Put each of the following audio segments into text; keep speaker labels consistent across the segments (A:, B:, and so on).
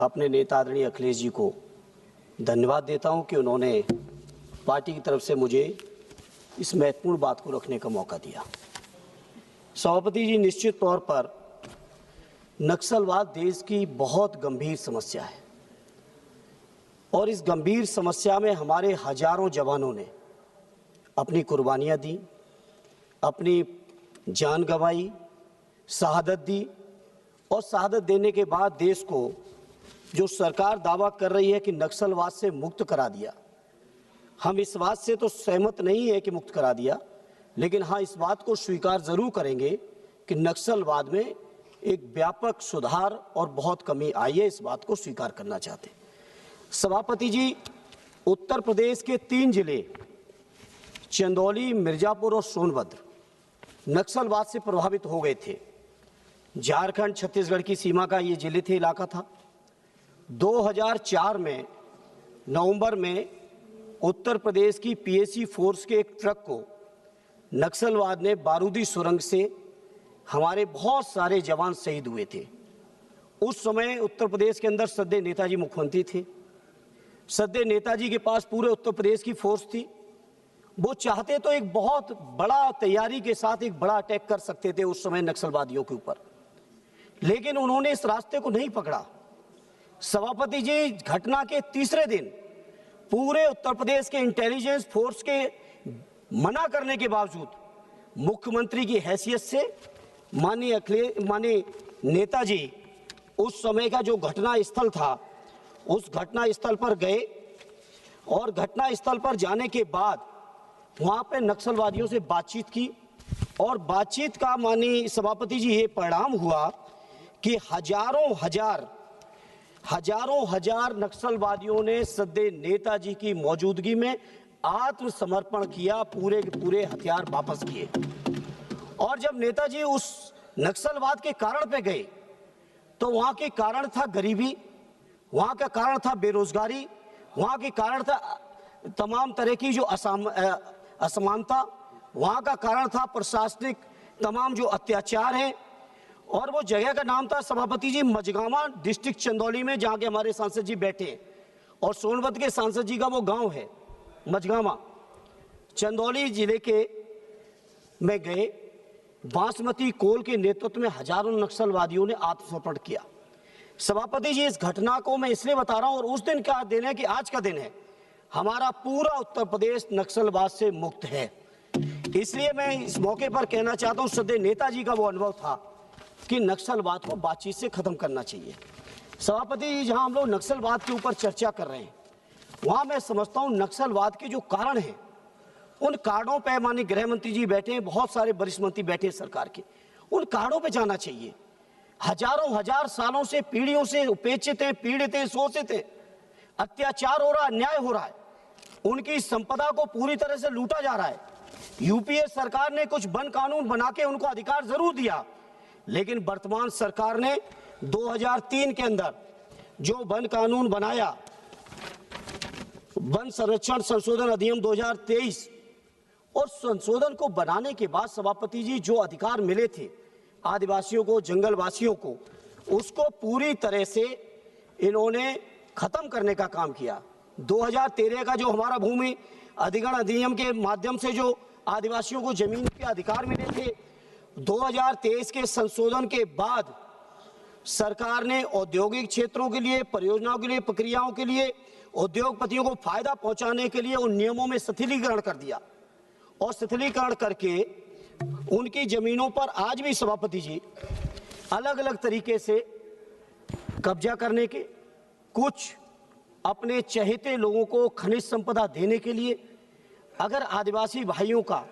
A: अपने नेता आदरणीय अखिलेश जी को धन्यवाद देता हूं कि उन्होंने पार्टी की तरफ से मुझे इस महत्वपूर्ण बात को रखने का मौका दिया। सभापति जी, निश्चित तौर पर नक्सलवाद देश की बहुत गंभीर समस्या है और इस गंभीर समस्या में हमारे हजारों जवानों ने अपनी कुर्बानियां दी, अपनी जान गंवाई, शहादत दी और शहादत देने के बाद देश को जो सरकार दावा कर रही है कि नक्सलवाद से मुक्त करा दिया, हम इस बात से तो सहमत नहीं है कि मुक्त करा दिया, लेकिन हाँ, इस बात को स्वीकार जरूर करेंगे कि नक्सलवाद में एक व्यापक सुधार और बहुत कमी आई है। इस बात को स्वीकार करना चाहते हैं। सभापति जी, उत्तर प्रदेश के 3 जिले चंदौली, मिर्जापुर और सोनभद्र नक्सलवाद से प्रभावित हो गए थे। झारखंड छत्तीसगढ़ की सीमा का ये जिले थे, इलाका था। 2004 में नवंबर में उत्तर प्रदेश की पीएसी फोर्स के एक ट्रक को नक्सलवाद ने बारूदी सुरंग से हमारे बहुत सारे जवान शहीद हुए थे। उस समय उत्तर प्रदेश के अंदर सद्य नेताजी मुख्यमंत्री थे। सद्य नेताजी के पास पूरे उत्तर प्रदेश की फोर्स थी। वो चाहते तो एक बहुत बड़ा तैयारी के साथ एक बड़ा अटैक कर सकते थे उस समय नक्सलवादियों के ऊपर, लेकिन उन्होंने इस रास्ते को नहीं पकड़ा। सभापति जी, घटना के तीसरे दिन पूरे उत्तर प्रदेश के इंटेलिजेंस फोर्स के मना करने के बावजूद मुख्यमंत्री की हैसियत से माननीय नेताजी उस समय का जो घटना स्थल था, उस घटना स्थल पर गए और घटना स्थल पर जाने के बाद वहां पे नक्सलवादियों से बातचीत की और बातचीत का माननीय सभापति जी ये परिणाम हुआ कि हजारों हजार नक्सलवादियों ने सद्य नेताजी की मौजूदगी में आत्मसमर्पण किया, पूरे के पूरे हथियार वापस किए। और जब नेताजी उस नक्सलवाद के कारण पे गए तो वहां के कारण था गरीबी, वहां का कारण था बेरोजगारी, वहां के कारण था तमाम तरह की जो असमानता, वहां का कारण था प्रशासनिक तमाम जो अत्याचार हैं। और वो जगह का नाम था सभापति जी मझगामा, डिस्ट्रिक्ट चंदौली में, जहां के हमारे सांसद जी बैठे हैं, और सोनभद्र के सांसद जी का वो गांव है मझगामा। चंदौली जिले के में गए, बासमती कोल के नेतृत्व में हजारों नक्सलवादियों ने आत्मसमर्पण किया। सभापति जी, इस घटना को मैं इसलिए बता रहा हूं और उस दिन का दिन है कि आज का दिन है, हमारा पूरा उत्तर प्रदेश नक्सलवाद से मुक्त है। इसलिए मैं इस मौके पर कहना चाहता हूं, सदैव नेताजी का वो अनुभव था कि नक्सलवाद को बातचीत से खत्म करना चाहिए। सभापति जी, जहां हम लोग नक्सलवाद के ऊपर चर्चा कर रहे हैं, वहां मैं समझता हूं नक्सलवाद के जो कारण हैं, उन कारणों पर माननीय गृह मंत्री जी बैठे हैं, बहुत सारे वरिष्ठ मंत्री बैठे हैं सरकार के, उन कारणों पर जाना चाहिए। हजार सालों से, पीढ़ियों से उपेक्षित हैं, पीड़ित हैं, शोषित हैं, अत्याचार हो रहा है, अन्याय हो रहा है, उनकी संपदा को पूरी तरह से लूटा जा रहा है। यूपीए सरकार ने कुछ वन कानून बना के उनको अधिकार जरूर दिया, लेकिन वर्तमान सरकार ने 2003 के अंदर जो वन कानून बनाया, वन संरक्षण संशोधन अधिनियम 2023, और संशोधन को बनाने के बाद सभापति जी जो अधिकार मिले थे आदिवासियों को, जंगलवासियों को, उसको पूरी तरह से इन्होंने खत्म करने का काम किया। 2013 का जो हमारा भूमि अधिग्रहण अधिनियम के माध्यम से जो आदिवासियों को जमीन के अधिकार मिले थे, 2023 के संशोधन के बाद सरकार ने औद्योगिक क्षेत्रों के लिए, परियोजनाओं के लिए, प्रक्रियाओं के लिए, उद्योगपतियों को फायदा पहुंचाने के लिए उन नियमों में शिथिलीकरण कर दिया और शिथिलीकरण करके उनकी जमीनों पर आज भी सभापति जी अलग अलग तरीके से कब्जा करने के, कुछ अपने चहेते लोगों को खनिज संपदा देने के लिए, अगर आदिवासी भाइयों का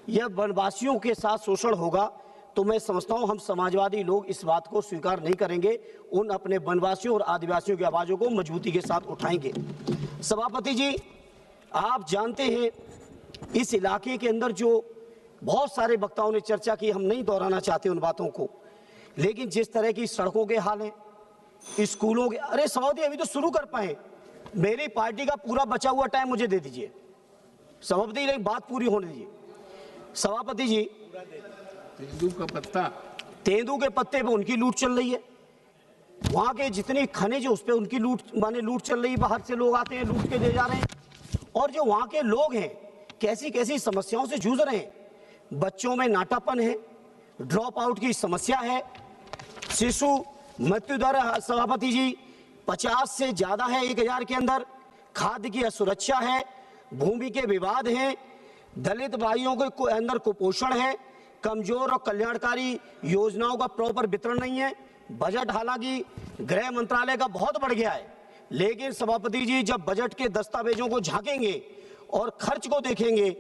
A: या वनवासियों के साथ शोषण होगा तो मैं समझता हूं हम समाजवादी लोग इस बात को स्वीकार नहीं करेंगे। उन अपने वनवासियों और आदिवासियों की आवाजों को मजबूती के साथ उठाएंगे। सभापति जी, आप जानते हैं इस इलाके के अंदर जो बहुत सारे वक्ताओं ने चर्चा की, हम नहीं दोहराना चाहते उन बातों को, लेकिन जिस तरह की सड़कों के हाल हैं, स्कूलों के, अरे सभापति अभी तो शुरू कर पाए, मेरी पार्टी का पूरा बचा हुआ टाइम मुझे दे दीजिए सभापति, लेकिन बात पूरी होने दीजिए। सभापति जी, तेंदू के पत्ते पे उनकी लूट चल रही है, वहाँ के जितनी खनिज उस पर उनकी लूट चल रही, बाहर से लोग आते हैं लूट के ले जा रहे हैं। और जो वहाँ के लोग हैं कैसी कैसी समस्याओं से जूझ रहे हैं। बच्चों में नाटापन है, ड्रॉप आउट की समस्या है, शिशु मृत्यु दर सभापति जी 50 से ज्यादा है 1000 के अंदर, खाद्य की असुरक्षा है, भूमि के विवाद हैं, दलित भाइयों के अंदर कुपोषण है, कमजोर और कल्याणकारी योजनाओं का प्रॉपर वितरण नहीं है। बजट हालांकि गृह मंत्रालय का बहुत बढ़ गया है, लेकिन सभापति जी जब बजट के दस्तावेजों को झांकेंगे और खर्च को देखेंगे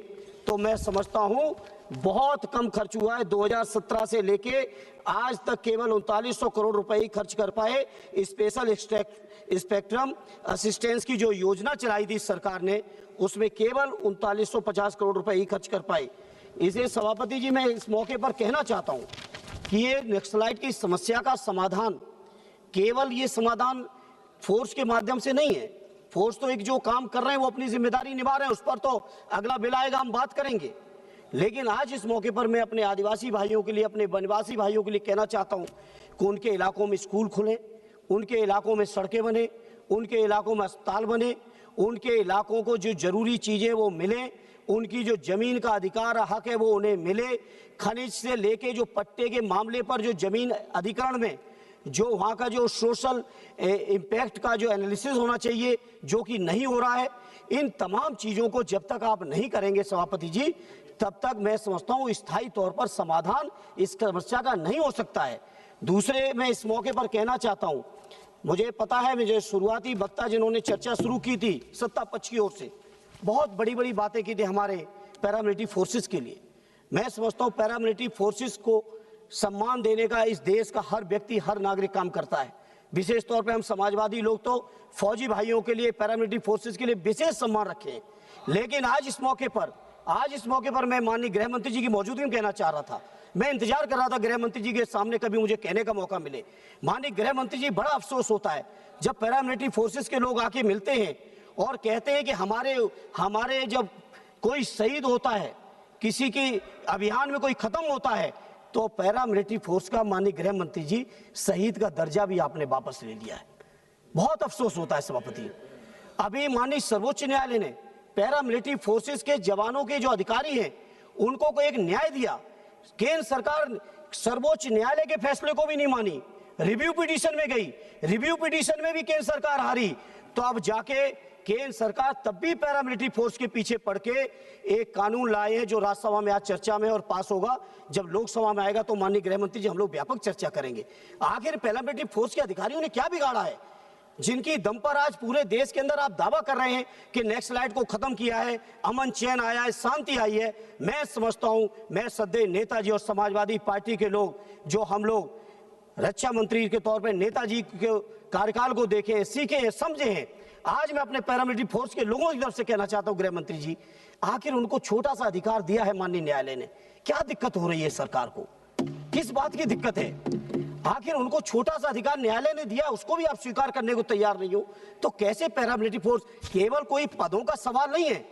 A: तो मैं समझता हूं बहुत कम खर्च हुआ है। 2017 से लेके आज तक केवल 3900 करोड़ रुपए ही खर्च कर पाए। स्पेशल स्पेक्ट्रम असिस्टेंस की जो योजना चलाई थी सरकार ने, उसमें केवल 3950 करोड़ रुपए ही खर्च कर पाए। इसे सभापति जी मैं इस मौके पर कहना चाहता हूं कि ये नक्सलाइट की समस्या का समाधान केवल ये समाधान फोर्स के माध्यम से नहीं है। फोर्स तो एक जो काम कर रहे हैं वो अपनी जिम्मेदारी निभा रहे हैं, उस पर तो अगला बिल आएगा, हम बात करेंगे। लेकिन आज इस मौके पर मैं अपने आदिवासी भाइयों के लिए, अपने वनवासी भाइयों के लिए कहना चाहता हूं कि उनके इलाकों में स्कूल खुले, उनके इलाकों में सड़कें बने, उनके इलाकों में अस्पताल बने, उनके इलाकों को जो जरूरी चीजें वो मिले, उनकी जो जमीन का अधिकार हक है वो उन्हें मिले। खनिज से लेके जो पट्टे के मामले पर जो जमीन अधिकरण में जो वहाँ का जो सोशल इम्पैक्ट का जो एनालिसिस होना चाहिए, जो कि नहीं हो रहा है, इन तमाम चीज़ों को जब तक आप नहीं करेंगे सभापति जी, तब तक मैं समझता हूँ स्थायी तौर पर समाधान इस समस्या का नहीं हो सकता है। दूसरे मैं इस मौके पर कहना चाहता हूँ, मुझे पता है मुझे शुरुआती वक्ता जिन्होंने चर्चा शुरू की थी सत्ता पक्ष की ओर से बहुत बड़ी बड़ी बातें की थी हमारे पैरामिलिट्री फोर्सेस के लिए। मैं समझता हूँ पैरामिलिट्री फोर्सेस को सम्मान देने का इस देश का हर व्यक्ति, हर नागरिक काम करता है। विशेष तौर पे हम समाजवादी लोग तो फौजी भाइयों के लिए, पैरामिलिट्री फोर्सेस के लिए विशेष सम्मान रखे हैं। लेकिन आज इस मौके पर मैं माननीय गृह मंत्री जी की मौजूदगी में कहना चाह रहा था, मैं इंतजार कर रहा था गृह मंत्री जी के सामने कभी मुझे कहने का मौका मिले। माननीय गृह मंत्री जी, बड़ा अफसोस होता है जब पैरामिलिट्री फोर्सेस के लोग आके मिलते हैं और कहते हैं कि हमारे जब कोई शहीद होता है, किसी की अभियान में कोई खत्म होता है, तो पैरामिलिट्री फोर्स का माननीय गृह मंत्री जी शहीद का दर्जा भी आपने वापस ले लिया है। बहुत अफसोस होता है सभापति। अभी माननीय सर्वोच्च न्यायालय ने पैरामिलिट्री फोर्सेस के जवानों के जो अधिकारी हैं उनको को एक न्याय दिया। केंद्र सरकार सर्वोच्च न्यायालय के फैसले को भी नहीं मानी, रिव्यू पिटीशन में गई, रिव्यू पिटीशन में भी केंद्र सरकार हारी। तो अब जाके केंद्र सरकार तब भी पैरामिलिट्री फोर्स के पीछे पड़ के एक कानून लाए हैं जो राज्यसभा में आज चर्चा में और पास होगा। जब लोकसभा में आएगा तो माननीय गृह मंत्री जी हम लोग व्यापक चर्चा करेंगे। आखिर पैरामिलिट्री फोर्स के अधिकारियों ने क्या बिगाड़ा है जिनकी दम पर आज पूरे देश के अंदर आप दावा कर रहे हैं कि नक्सलाइट को खत्म किया है, अमन चैन आया है, शांति आई है। मैं समझता हूं, मैं सदैव नेताजी और समाजवादी पार्टी के लोग, जो हम लोग रक्षा मंत्री के तौर पर नेताजी के कार्यकाल को देखे हैं, सीखे हैं, समझे हैं, आज मैं अपने पैरामिलिट्री फोर्स के लोगों की तरफ से कहना चाहता हूं गृह मंत्री जी, आखिर उनको छोटा सा अधिकार दिया है माननीय न्यायालय ने, क्या दिक्कत हो रही है सरकार को, किस बात की दिक्कत है? आखिर उनको छोटा सा अधिकार न्यायालय ने दिया, उसको भी आप स्वीकार करने को तैयार नहीं हो, तो कैसे पैरामिलिट्री फोर्स? केवल कोई पदों का सवाल नहीं है,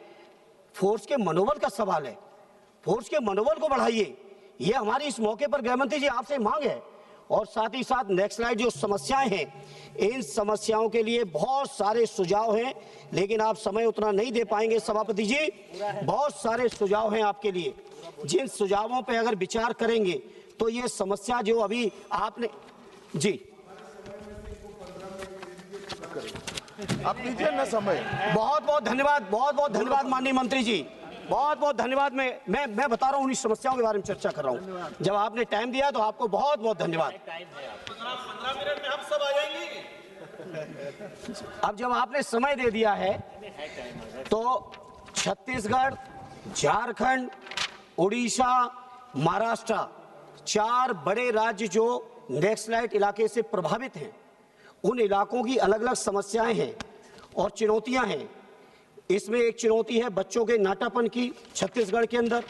A: फोर्स के मनोबल का सवाल है। फोर्स के मनोबल को बढ़ाइए, ये हमारी इस मौके पर गृह मंत्री जी आपसे मांग है। और साथ ही साथ नक्सलाइट जो समस्याएं हैं, इन समस्याओं के लिए बहुत सारे सुझाव हैं, लेकिन आप समय उतना नहीं दे पाएंगे सभापति जी। बहुत सारे सुझाव हैं आपके लिए, जिन सुझावों पे अगर विचार करेंगे तो ये समस्या जो अभी आपने जी
B: आप लीजिए ना समय।
A: बहुत बहुत धन्यवाद माननीय मंत्री जी, बहुत बहुत धन्यवाद। मैं बता रहा हूँ, उन्हीं समस्याओं के बारे में चर्चा कर रहा हूँ। जब आपने टाइम दिया तो आपको बहुत बहुत धन्यवाद।
B: 15 मिनट में हम सब आ जाएंगे।
A: अब जब आपने समय दे दिया है तो छत्तीसगढ़, झारखंड, उड़ीसा, महाराष्ट्र, 4 बड़े राज्य जो नक्सलाइट इलाके से प्रभावित हैं, उन इलाकों की अलग अलग समस्याएं हैं और चुनौतियां हैं। इसमें एक चुनौती है बच्चों के नाटापन की छत्तीसगढ़ के अंदर,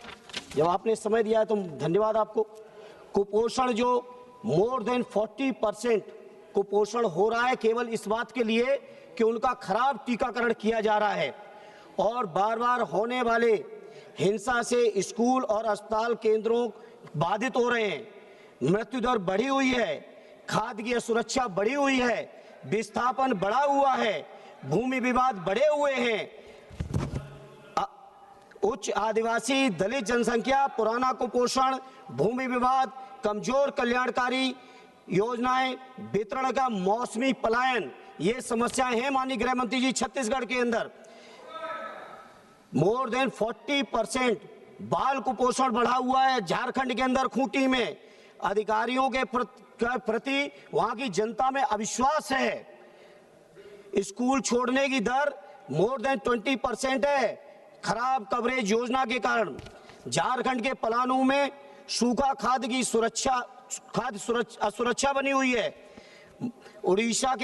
A: जब आपने समय दिया है तो धन्यवाद आपको। कुपोषण जो मोर देन 40% कुपोषण हो रहा है केवल इस बात के लिए कि उनका खराब टीकाकरण किया जा रहा है, और बार बार होने वाले हिंसा से स्कूल और अस्पताल केंद्रों बाधित हो रहे हैं, मृत्यु दर बढ़ी हुई है, खाद्य की असुरक्षा बढ़ी हुई है, विस्थापन बढ़ा हुआ है, भूमि विवाद बढ़े हुए हैं, उच्च आदिवासी दलित जनसंख्या, पुराना कुपोषण, भूमि विवाद, कमजोर कल्याणकारी योजनाएं, वितरण का मौसमी पलायन, ये समस्याएं हैं माननीय गृह मंत्री जी। छत्तीसगढ़ के अंदर मोर देन 40% बाल कुपोषण बढ़ा हुआ है। झारखंड के अंदर खूंटी में अधिकारियों के प्रति वहां की जनता में अविश्वास है। स्कूल छोड़ने की दर मोर देन 20% है, खराब कवरेज योजना के कारण। झारखंड के पलामू में सूखा खाद्य की असुरक्षा बनी हुई है। उड़ीसा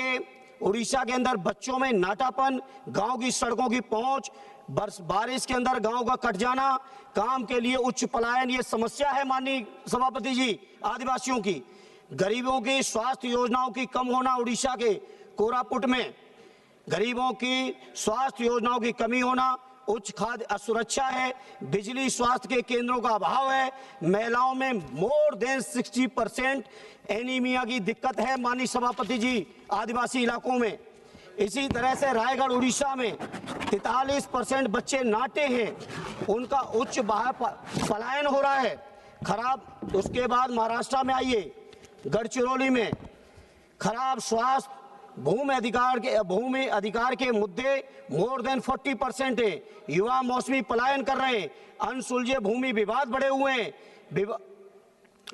A: के अंदर बच्चों में नाटापन, गांव की सड़कों की पहुंच, बारिश के अंदर गांव का कट जाना, काम के लिए उच्च पलायन, ये समस्या है माननीय सभापति जी। आदिवासियों की, गरीबों की स्वास्थ्य योजनाओं की कम होना, उड़ीसा के कोरापुट में गरीबों की स्वास्थ्य योजनाओं की कमी होना, उच्च खाद्य असुरक्षा है, बिजली स्वास्थ्य के केंद्रों का अभाव है, महिलाओं में मोर देन 60% एनीमिया की दिक्कत है माननीय सभापति जी आदिवासी इलाकों में। इसी तरह से रायगढ़ उड़ीसा में 43% बच्चे नाटे हैं, उनका उच्च बाहर पलायन हो रहा है, खराब। उसके बाद महाराष्ट्र में आइए, गढ़चिरौली में खराब स्वास्थ्य, भूमि अधिकार के मुद्दे मोर देन 40% है, युवा मौसमी पलायन कर रहे हैं, अनसुलझे भूमि विवाद बढ़े हुए हैं,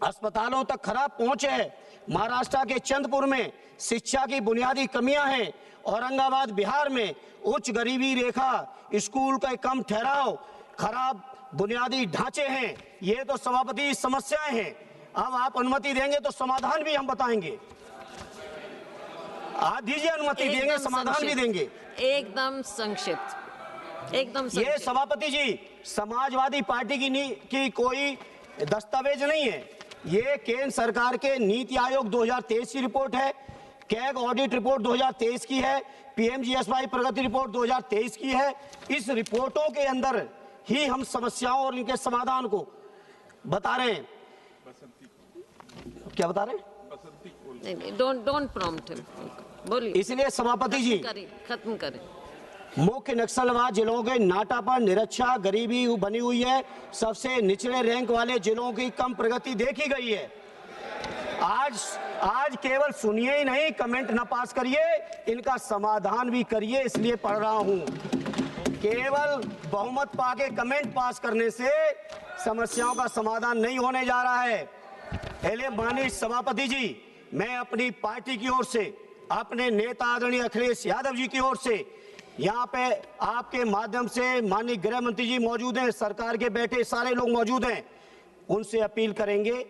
A: अस्पतालों तक खराब पहुंच है। महाराष्ट्र के चंद्रपुर में शिक्षा की बुनियादी कमियां हैं, औरंगाबाद बिहार में उच्च गरीबी रेखा, स्कूल का कम ठहराव, खराब बुनियादी ढांचे हैं। ये तो सभापति समस्याएं हैं। अब आप अनुमति देंगे तो समाधान भी हम बताएंगे। आप दीजिए अनुमति, देंगे समाधान भी देंगे।
C: एकदम संक्षिप्त, एकदम संक्षिप्त।
A: ये सभापति जी समाजवादी पार्टी की कोई दस्तावेज नहीं है, ये केंद्र सरकार के नीति आयोग 2023 की रिपोर्ट है, कैग ऑडिट रिपोर्ट 2023 की है, पीएमजीएसवाई प्रगति रिपोर्ट 2023 की है। इस रिपोर्टों के अंदर ही हम समस्याओं और इनके समाधान को बता रहे हैं। क्या बता रहे हैं?
C: डोंट प्रॉम्प्ट हिम, बोलिए।
A: इसलिए सभापति जी
C: खत्म करें।
A: मुख्य नक्सलवाद जिलों के नाटापन, निरक्षा, गरीबी बनी हुई है, सबसे निचले रैंक वाले जिलों की कम प्रगति देखी गई है। आज केवल सुनिए ही नहीं, कमेंट ना पास करिए, इनका समाधान भी करिए, इसलिए पढ़ रहा हूं। केवल बहुमत पाके कमेंट पास करने से समस्याओं का समाधान नहीं होने जा रहा है। पहले माननीय सभापति जी, मैं अपनी पार्टी की ओर से, अपने नेता आदरणीय अखिलेश यादव जी की ओर से, यहाँ पे आपके माध्यम से माननीय गृह मंत्री जी मौजूद हैं, सरकार के बैठे सारे लोग मौजूद हैं, उनसे अपील करेंगे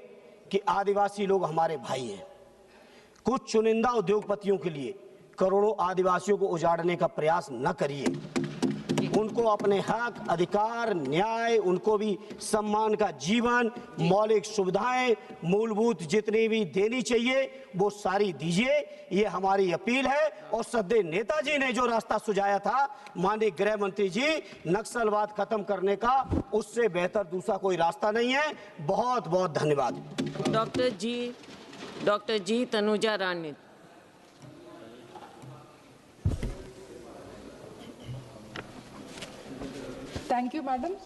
A: कि आदिवासी लोग हमारे भाई हैं। कुछ चुनिंदा उद्योगपतियों के लिए करोड़ों आदिवासियों को उजाड़ने का प्रयास न करिए। उनको अपने हक, अधिकार, न्याय, उनको भी सम्मान का जीवन, मौलिक सुविधाएं, मूलभूत जितनी भी देनी चाहिए वो सारी दीजिए, ये हमारी अपील है। और सद्य नेताजी ने जो रास्ता सुझाया था माननीय गृह मंत्री जी, नक्सलवाद खत्म करने का, उससे बेहतर दूसरा कोई रास्ता नहीं है। बहुत बहुत धन्यवाद।
C: Doctor ji Tanuja Rani.
D: Thank you, madam.